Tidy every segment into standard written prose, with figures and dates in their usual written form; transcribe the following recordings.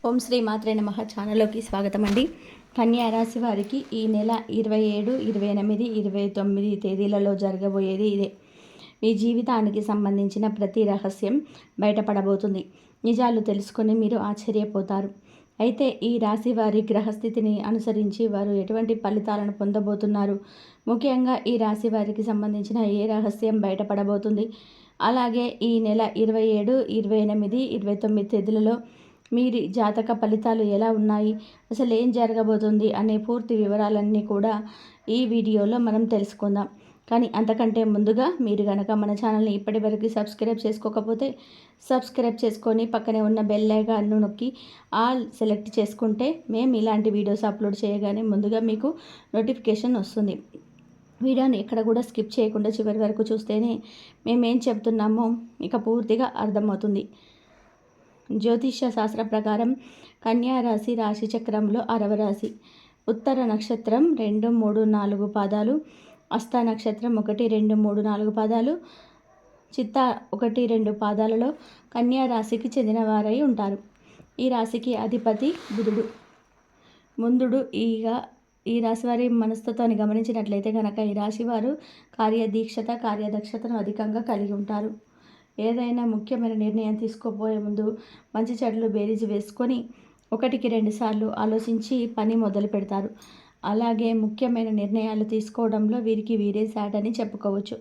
ఓం శ్రీ మాత్రే నమః ఛానల్లోకి స్వాగతం అండి. కన్యా రాశి వారికి ఈ నెల 27, 28, 29 తేదీలలో జరగబోయేది ఇదే. మీ జీవితానికి సంబంధించిన ప్రతి రహస్యం బయటపడబోతుంది. నిజాలు తెలుసుకొని మీరు ఆశ్చర్యపోతారు. అయితే ఈ రాశి వారి గ్రహస్థితిని అనుసరించి వారు ఎటువంటి ఫలితాలను పొందబోతున్నారు, ముఖ్యంగా ఈ రాశి వారికి సంబంధించిన ఏ రహస్యం బయటపడబోతుంది, అలాగే ఈ నెల 27, 28, 29 తేదీలలో మీరి జాతక ఫలితాలు ఎలా ఉన్నాయి, అసలు ఏం జరగబోతుంది అనే పూర్తి వివరాలన్నీ కూడా ఈ వీడియోలో మనం తెలుసుకుందాం. కానీ అంతకంటే ముందుగా మీరు కనుక మన ఛానల్ని ఇప్పటి వరకు సబ్స్క్రైబ్ చేసుకోకపోతే సబ్స్క్రైబ్ చేసుకొని పక్కనే ఉన్న బెల్ ఐకాన్ను నొక్కి ఆల్ సెలెక్ట్ చేసుకుంటే మేము ఇలాంటి వీడియోస్ అప్లోడ్ చేయగానే ముందుగా మీకు నోటిఫికేషన్ వస్తుంది. వీడియోని ఎక్కడ కూడా స్కిప్ చేయకుండా చివరి వరకు చూస్తేనే మేమేం చెప్తున్నామో ఇక పూర్తిగా అర్థమవుతుంది. జ్యోతిష్య శాస్త్ర ప్రకారం కన్యా రాశి రాశి చక్రంలో 6వ రాశి. ఉత్తర నక్షత్రం 2, 3, 4 పాదాలు, హస్త నక్షత్రం 1, 2, 3, 4 పాదాలు, చిత్త 1, 2 పాదాలలో కన్యా రాశికి చెందిన వారై ఉంటారు. ఈ రాశికి అధిపతి బుధుడు. ముందుడు ఈ రాశి వారి మనస్తత్వాన్ని గమనించినట్లయితే కనుక ఈ రాశి వారు కార్యదీక్షత కార్యదక్షతను అధికంగా కలిగి ఉంటారు. ఏదైనా ముఖ్యమైన నిర్ణయం తీసుకోబోయే ముందు మంచి చెడులు బేరీజు వేసుకొని 1కి 2 సార్లు ఆలోచించి పని మొదలు పెడతారు. అలాగే ముఖ్యమైన నిర్ణయాలు తీసుకోవడంలో వీరికి వీరే సాటని చెప్పుకోవచ్చు.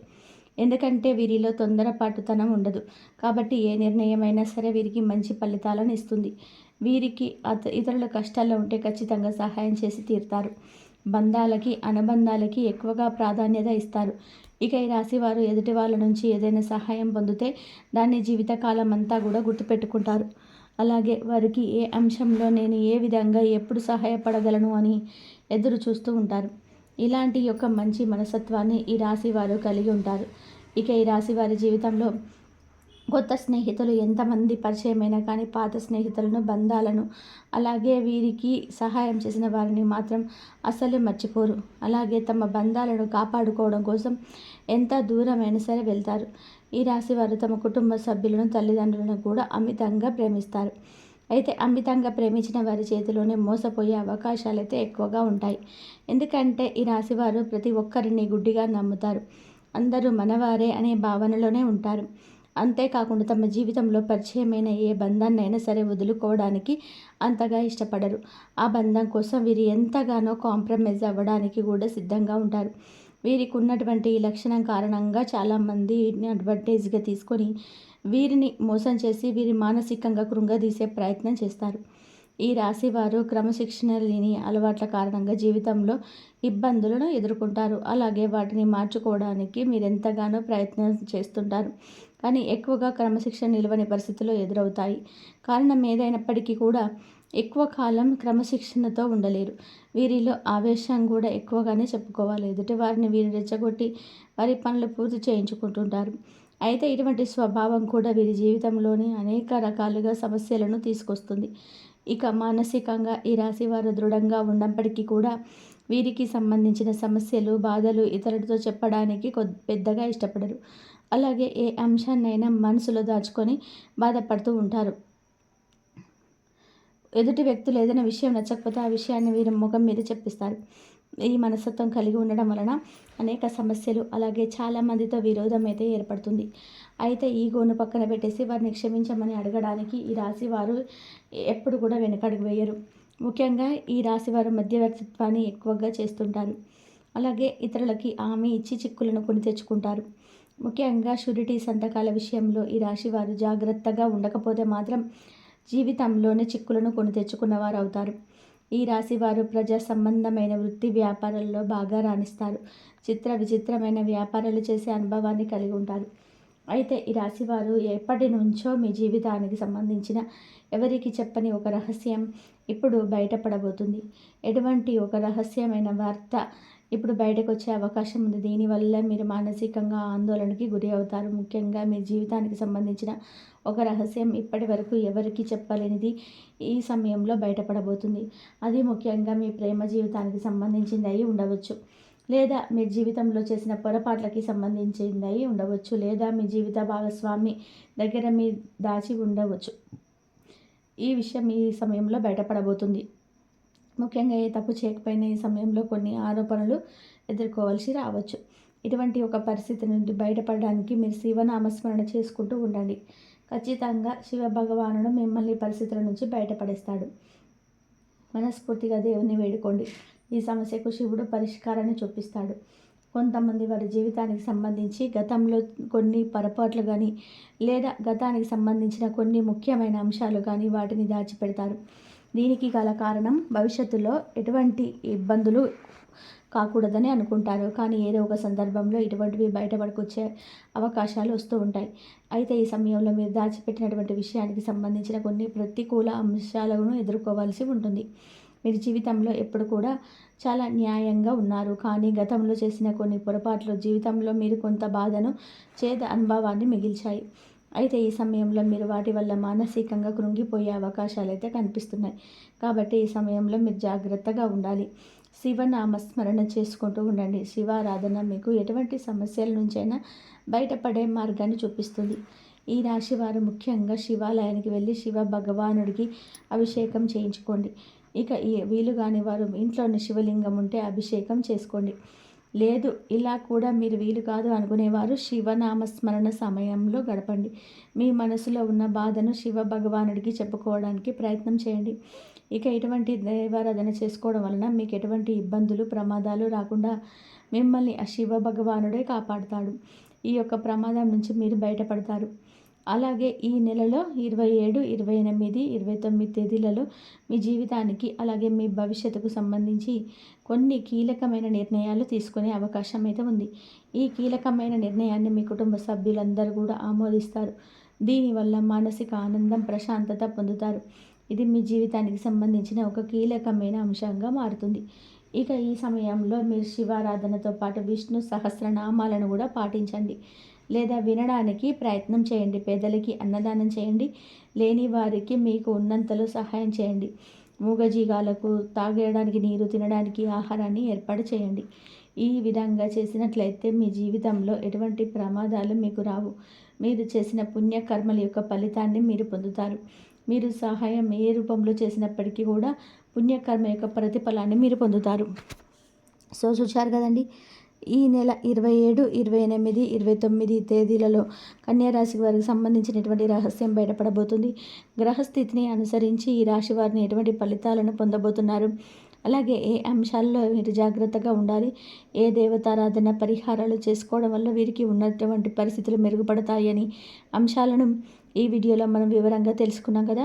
ఎందుకంటే వీరిలో తొందరపాటుతనం ఉండదు. కాబట్టి ఏ నిర్ణయమైనా సరే వీరికి మంచి ఫలితాలను ఇస్తుంది. వీరికి ఇతరుల కష్టాల్లో ఉంటే ఖచ్చితంగా సహాయం చేసి తీరుతారు. బంధాలకి అనుబంధాలకి ఎక్కువగా ప్రాధాన్యత ఇస్తారు. ఇక ఈ రాశి వారు ఎదుటి వాళ్ళ నుంచి ఏదైనా సహాయం పొందితే దాన్ని జీవితకాలం అంతా కూడా గుర్తుపెట్టుకుంటారు. అలాగే వారికి ఏ అంశంలో నేను ఏ విధంగా ఎప్పుడు సహాయపడగలను అని ఎదురు చూస్తూ ఉంటారు. ఇలాంటి యొక్క మంచి మనస్తత్వాన్ని ఈ రాశి వారు కలిగి ఉంటారు. ఇక ఈ రాశి వారి జీవితంలో కొత్త స్నేహితులు ఎంతమంది పరిచయమైనా కానీ పాత స్నేహితులను బంధాలను అలాగే వీరికి సహాయం చేసిన వారిని మాత్రం అస్సలు మర్చిపోరు. అలాగే తమ బంధాలను కాపాడుకోవడం కోసం ఎంత దూరమైనా సరే వెళ్తారు. ఈ రాశి వారు తమ కుటుంబ సభ్యులను తల్లిదండ్రులను కూడా అమితంగా ప్రేమిస్తారు. అయితే అమితంగా ప్రేమించిన వారి చేతిలోనే మోసపోయే అవకాశాలు అయితే ఎక్కువగా ఉంటాయి. ఎందుకంటే ఈ రాశి వారు ప్రతి ఒక్కరిని గుడ్డిగా నమ్ముతారు. అందరూ మనవారే అనే భావనలోనే ఉంటారు. అంతేకాకుండా తమ జీవితంలో పరిచయమైన ఏ బంధాన్నైనా సరే వదులుకోవడానికి అంతగా ఇష్టపడరు. ఆ బంధం కోసం వీరు ఎంతగానో కాంప్రమైజ్ అవ్వడానికి కూడా సిద్ధంగా ఉంటారు. వీరికి ఉన్నటువంటి ఈ లక్షణం కారణంగా చాలామంది అడ్వాంటేజ్గా తీసుకొని వీరిని మోసం చేసి వీరి మానసికంగా కృంగదీసే ప్రయత్నం చేస్తారు. ఈ రాశి వారు క్రమశిక్షణ లేని అలవాట్ల కారణంగా జీవితంలో ఇబ్బందులను ఎదుర్కొంటారు. అలాగే వాటిని మార్చుకోవడానికి మీరు ఎంతగానో ప్రయత్నం చేస్తుంటారు. కానీ ఎక్కువగా క్రమశిక్షణ నిలవని పరిస్థితులు ఎదురవుతాయి. కారణం ఏదైనప్పటికీ కూడా ఎక్కువ కాలం క్రమశిక్షణతో ఉండలేరు. వీరిలో ఆవేశం కూడా ఎక్కువగానే చెప్పుకోవాలి. ఎదుటి వారిని వీరు రెచ్చగొట్టి వారి పనులు పూర్తి చేయించుకుంటుంటారు. అయితే ఇటువంటి స్వభావం కూడా వీరి జీవితంలోని అనేక రకాలుగా సమస్యలను తీసుకొస్తుంది. ఇక మానసికంగా ఈ రాశి వారు దృఢంగా ఉన్నప్పటికీ కూడా వీరికి సంబంధించిన సమస్యలు బాధలు ఇతరులతో చెప్పడానికి పెద్దగా ఇష్టపడరు. అలాగే ఏ అంశాన్నైనా మనసులో దాచుకొని బాధపడుతూ ఉంటారు. ఎదుటి వ్యక్తులు ఏదైనా విషయం నచ్చకపోతే ఆ విషయాన్ని వీరి ముఖం మీద చెప్పిస్తారు. ఈ మనస్తత్వం కలిగి ఉండడం వలన అనేక సమస్యలు అలాగే చాలామందితో విరోధం అయితే ఏర్పడుతుంది. అయితే ఈగోను పక్కన పెట్టేసి వారిని క్షమించమని అడగడానికి ఈ రాశి వారు ఎప్పుడు కూడా వెనకడుగు వేయరు. ముఖ్యంగా ఈ రాశి వారు మధ్యవర్తిత్వాన్ని ఎక్కువగా చేస్తుంటారు. అలాగే ఇతరులకి హామీ ఇచ్చి చిక్కులను కొని తెచ్చుకుంటారు. ముఖ్యంగా షూరిటీ సంతకాల విషయంలో ఈ రాశి వారు జాగ్రత్తగా ఉండకపోతే మాత్రం జీవితంలోనే చిక్కులను కొని తెచ్చుకున్నవారు అవుతారు. ఈ రాశి వారు ప్రజా సంబంధమైన వృత్తి వ్యాపారాల్లో బాగా రాణిస్తారు. చిత్ర విచిత్రమైన వ్యాపారాలు చేసే అనుభవాన్ని కలిగి ఉంటారు. అయితే ఈ రాశి వారు ఎప్పటి నుంచో మీ జీవితానికి సంబంధించిన ఎవరికి చెప్పని ఒక రహస్యం ఇప్పుడు బయటపడబోతుంది. ఎటువంటి ఒక రహస్యమైన వార్త ఇప్పుడు బయటకు వచ్చే అవకాశం ఉంది. దీనివల్ల మీరు మానసికంగా ఆందోళనకి గురి అవుతారు. ముఖ్యంగా మీ జీవితానికి సంబంధించిన ఒక రహస్యం ఇప్పటి వరకు ఎవరికి చెప్పలేనిది ఈ సమయంలో బయటపడబోతుంది. అది ముఖ్యంగా మీ ప్రేమ జీవితానికి సంబంధించింది అయి ఉండవచ్చు, లేదా మీ జీవితంలో చేసిన పొరపాట్లకి సంబంధించింది అయి ఉండవచ్చు, లేదా మీ జీవిత భాగస్వామి దగ్గర మీరు దాచి ఉండవచ్చు. ఈ విషయం ఈ సమయంలో బయటపడబోతుంది. ముఖ్యంగా ఏ తప్పు చేయకపోయినా ఈ సమయంలో కొన్ని ఆరోపణలు ఎదుర్కోవాల్సి రావచ్చు. ఇటువంటి ఒక పరిస్థితి నుండి బయటపడడానికి మీరు శివనామస్మరణ చేసుకుంటూ ఉండండి. ఖచ్చితంగా శివ భగవానుడు మిమ్మల్ని పరిస్థితుల నుంచి బయటపడేస్తాడు. మనస్ఫూర్తిగా దేవుని వేడుకోండి. ఈ సమస్యకు శివుడు పరిష్కారాన్ని చూపిస్తాడు. కొంతమంది వారి జీవితానికి సంబంధించి గతంలో కొన్ని పొరపాట్లు కానీ లేదా గతానికి సంబంధించిన కొన్ని ముఖ్యమైన అంశాలు కానీ వాటిని దాచిపెడతారు. దీనికి గల కారణం భవిష్యత్తులో ఎటువంటి ఇబ్బందులు కాకూడదని అనుకుంటారు. కానీ ఏదో ఒక సందర్భంలో ఇటువంటివి బయటపడుకొచ్చే అవకాశాలు వస్తూ ఉంటాయి. అయితే ఈ సమయంలో మీరు దాచిపెట్టినటువంటి విషయానికి సంబంధించిన కొన్ని ప్రతికూల అంశాలను ఎదుర్కోవాల్సి ఉంటుంది. మీరు జీవితంలో ఎప్పుడు కూడా చాలా న్యాయంగా ఉన్నారు. కానీ గతంలో చేసిన కొన్ని పొరపాట్లు జీవితంలో మీరు కొంత బాధను, చేదు అనుభవాన్ని మిగిల్చాయి. అయితే ఈ సమయంలో మీరు వాటి వల్ల మానసికంగా కృంగిపోయే అవకాశాలు అయితే కనిపిస్తున్నాయి. కాబట్టి ఈ సమయంలో మీరు జాగ్రత్తగా ఉండాలి. శివనామస్మరణ చేసుకుంటూ ఉండండి. శివారాధన మీకు ఎటువంటి సమస్యల నుంచైనా బయటపడే మార్గాన్ని చూపిస్తుంది. ఈ రాశి వారు ముఖ్యంగా శివాలయానికి వెళ్ళి శివ భగవానుడికి అభిషేకం చేయించుకోండి. ఇక వీలు కాని వారు ఇంట్లోని శివలింగం ఉంటే అభిషేకం చేసుకోండి. లేదు ఇలా కూడా మీరు వీలు కాదు అనుకునేవారు శివనామస్మరణ సమయంలో గడపండి. మీ మనసులో ఉన్న బాధను శివ భగవానుడికి చెప్పుకోవడానికి ప్రయత్నం చేయండి. ఇక ఇటువంటి దైవారాధన చేసుకోవడం వలన మీకు ఎటువంటి ఇబ్బందులు, ప్రమాదాలు రాకుండా మిమ్మల్ని ఆ శివ భగవానుడే కాపాడుతాడు. ఈ యొక్క ప్రమాదం నుంచి మీరు బయటపడతారు. అలాగే ఈ నెలలో 27, 28, 29 తేదీలలో మీ జీవితానికి అలాగే మీ భవిష్యత్తుకు సంబంధించి కొన్ని కీలకమైన నిర్ణయాలు తీసుకునే అవకాశం అయితే ఉంది. ఈ కీలకమైన నిర్ణయాన్ని మీ కుటుంబ సభ్యులందరూ కూడా ఆమోదిస్తారు. దీనివల్ల మానసిక ఆనందం, ప్రశాంతత పొందుతారు. ఇది మీ జీవితానికి సంబంధించిన ఒక కీలకమైన అంశంగా మారుతుంది. ఇక ఈ సమయంలో మీరు శివారాధనతో పాటు విష్ణు సహస్రనామాలను కూడా పాటించండి లేదా వినడానికి ప్రయత్నం చేయండి. పేదలకి అన్నదానం చేయండి. లేని వారికి మీకు ఉన్నంతలో సహాయం చేయండి. మూగజీవాలకు తాగడానికి నీరు, తినడానికి ఆహారాన్ని ఏర్పాటు చేయండి. ఈ విధంగా చేసినట్లయితే మీ జీవితంలో ఎటువంటి ప్రమాదాలు మీకు రావు. మీరు చేసిన పుణ్యకర్మల యొక్క ఫలితాన్ని మీరు పొందుతారు. మీరు సహాయం ఏ రూపంలో చేసినప్పటికీ కూడా పుణ్యకర్మ యొక్క ప్రతిఫలాన్ని మీరు పొందుతారు. చూశారు కదండి, ఈ నెల 27, 28, 29 తేదీలలో కన్యారాశి వారికి సంబంధించినటువంటి రహస్యం బయటపడబోతుంది. గ్రహస్థితిని అనుసరించి ఈ రాశి వారిని ఎటువంటి ఫలితాలను పొందబోతున్నారు, అలాగే ఏ అంశాల్లో మీరు జాగ్రత్తగా ఉండాలి, ఏ దేవతారాధన పరిహారాలు చేసుకోవడం వల్ల వీరికి ఉన్నటువంటి పరిస్థితులు మెరుగుపడతాయి అని అంశాలను ఈ వీడియోలో మనం వివరంగా తెలుసుకున్నాం కదా.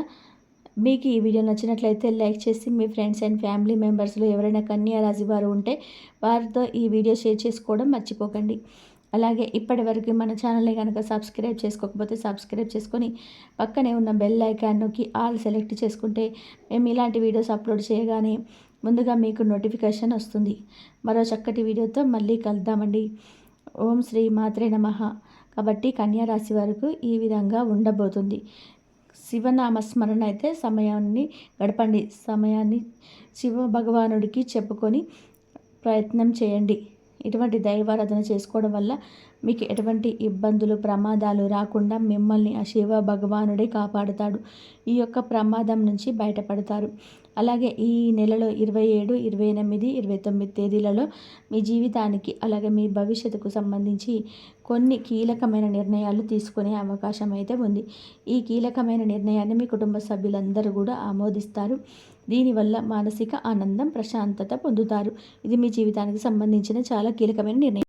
మీకు ఈ వీడియో నచ్చినట్లయితే లైక్ చేసి మీ ఫ్రెండ్స్ అండ్ ఫ్యామిలీ మెంబర్స్లో ఎవరైనా కన్యా రాశి వారు ఉంటే వారితో ఈ వీడియో షేర్ చేసుకోవడం మర్చిపోకండి. అలాగే ఇప్పటి వరకు మన ఛానల్ని కనుక సబ్స్క్రైబ్ చేసుకోకపోతే సబ్స్క్రైబ్ చేసుకొని పక్కనే ఉన్న బెల్ ఐకాన్ నొక్కి ఆల్ సెలెక్ట్ చేసుకుంటే మేము ఇలాంటి వీడియోస్ అప్లోడ్ చేయగానే ముందుగా మీకు నోటిఫికేషన్ వస్తుంది. మరో చక్కటి వీడియోతో మళ్ళీ కలుద్దామండి. ఓం శ్రీ మాత్రే నమః. కాబట్టి కన్యా రాశి వారికి ఈ విధంగా ఉండబోతుంది. శివనామస్మరణ అయితే సమయాన్ని గడపండి. సమయాన్ని శివ భగవానుడికి చెప్పుకొని ప్రయత్నం చేయండి. ఇటువంటి దైవారాధన చేసుకోవడం వల్ల మీకు ఎటువంటి ఇబ్బందులు, ప్రమాదాలు రాకుండా మిమ్మల్ని ఆ శివ భగవానుడే కాపాడుతాడు. ఈ యొక్క ప్రమాదం నుంచి బయటపడతారు. అలాగే ఈ నెలలో 27, 28, 29 తేదీలలో మీ జీవితానికి అలాగే మీ భవిష్యత్తుకు సంబంధించి కొన్ని కీలకమైన నిర్ణయాలు తీసుకునే అవకాశం అయితే ఉంది. ఈ కీలకమైన నిర్ణయాన్ని మీ కుటుంబ సభ్యులందరూ కూడా ఆమోదిస్తారు. దీనివల్ల మానసిక ఆనందం, ప్రశాంతత పొందుతారు. ఇది మీ జీవితానికి సంబంధించిన చాలా కీలకమైన నిర్ణయం.